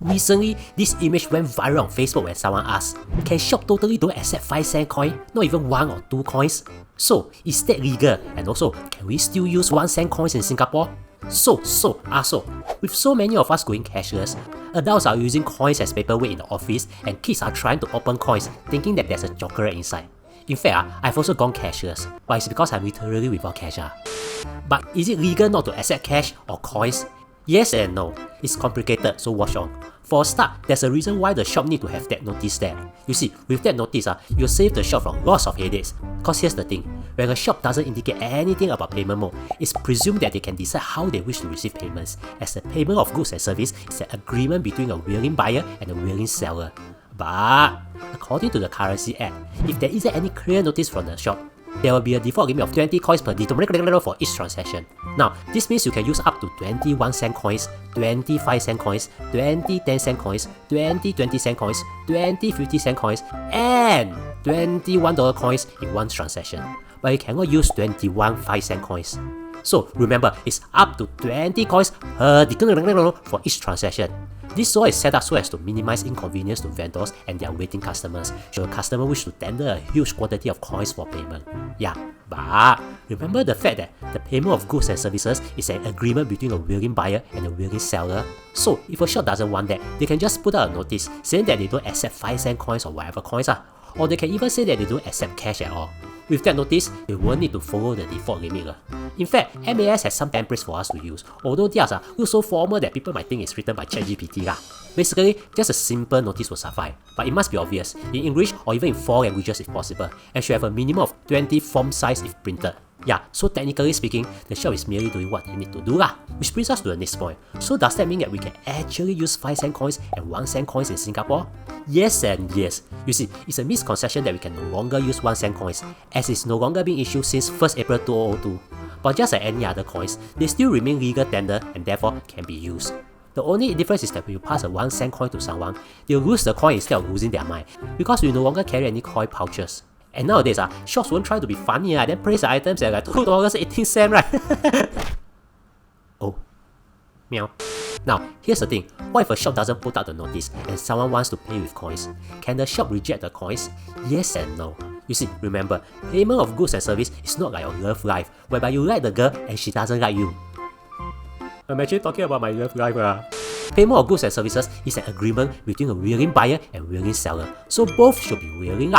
Recently, this image went viral on Facebook when someone asked, can shop totally don't accept 5-cent coin, not even 1 or 2 coins? So, is that legal? And also, can we still use 1-cent coins in Singapore? So, with so many of us going cashless, adults are using coins as paperweight in the office and kids are trying to open coins thinking that there's a chocolate inside. In fact, I've also gone cashless, but it's because I'm literally without cash. But is it legal not to accept cash or coins? Yes and no. It's complicated, so watch on. For a start, there's a reason why the shop need to have that notice there. You see, with that notice, you'll save the shop from lots of headaches. Cause here's the thing, when a shop doesn't indicate anything about payment mode, it's presumed that they can decide how they wish to receive payments, as the payment of goods and service is an agreement between a willing buyer and a willing seller. But, according to the Currency Act, if there isn't any clear notice from the shop, there will be a default limit of 20 coins per denomination for each transaction. Now, this means you can use up to 20 1-cent coins, 20 5-cent coins, 20 10-cent coins, 20 20-cent coins, 20 50-cent coins, and 20 $1 coins in one transaction. But you cannot use 21 5-cent coins. So remember, it's up to 20 coins per denomination for each transaction. This law is set up so as to minimize inconvenience to vendors and their waiting customers should a customer wish to tender a huge quantity of coins for payment. Yeah, but remember the fact that the payment of goods and services is an agreement between a willing buyer and a willing seller. So if a shop doesn't want that, they can just put out a notice saying that they don't accept 5-cent coins or whatever coins, or they can even say that they don't accept cash at all. With that notice, they won't need to follow the default limit. In fact, MAS has some templates for us to use, although theirs look so formal that people might think it's written by ChatGPT. Basically, just a simple notice will suffice, but it must be obvious, in English or even in 4 languages if possible, and should have a minimum of 20 font size if printed. Yeah, so technically speaking, the shop is merely doing what they need to do. Which brings us to the next point. So does that mean that we can actually use 5-cent coins and 1-cent coins in Singapore? Yes and yes. You see, it's a misconception that we can no longer use 1-cent coins, as it's no longer being issued since 1st April 2002. But just like any other coins, they still remain legal tender and therefore can be used. The only difference is that when you pass a 1-cent coin to someone, they'll lose the coin instead of losing their mind, because we no longer carry any coin pouches. And nowadays, shops won't try to be funny then praise the items at like $2.18, right? Oh. Meow. Now, here's the thing. What if a shop doesn't put out the notice and someone wants to pay with coins? Can the shop reject the coins? Yes and no. You see, remember, payment of goods and service is not like your love life, whereby you like the girl and she doesn't like you. I'm actually talking about my love life. Payment of goods and services is an agreement between a willing buyer and willing seller, so both should be willing.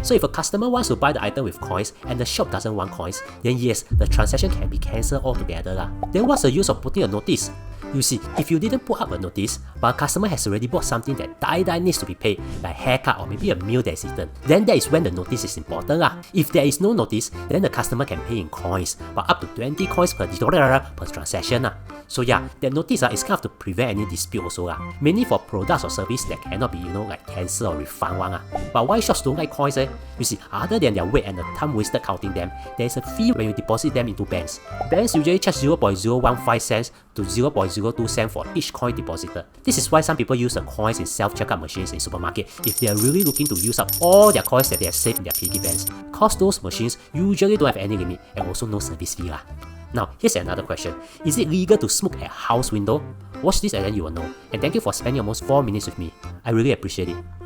So if a customer wants to buy the item with coins and the shop doesn't want coins, then yes, the transaction can be cancelled altogether. Then what's the use of putting a notice? You see, if you didn't put up a notice, but a customer has already bought something that die needs to be paid, like haircut or maybe a meal that is eaten, then that is when the notice is important. If there is no notice, then the customer can pay in coins, but up to 20 coins per transaction. So yeah, that notice is kind of to prevent any dispute also, mainly for products or service that cannot be, like cancel or refund one. But why shops don't like coins? You see, other than their weight and the time wasted counting them, there is a fee when you deposit them into banks. Banks usually charge 0.015 cents to 0.02 cents for each coin deposited. This is why some people use the coins in self-checkout machines in supermarket if they are really looking to use up all their coins that they have saved in their piggy banks, cause those machines usually don't have any limit and also no service fee. Now, here's another question. Is it legal to smoke at house window? Watch this and then you will know. And thank you for spending almost 4 minutes with me. I really appreciate it.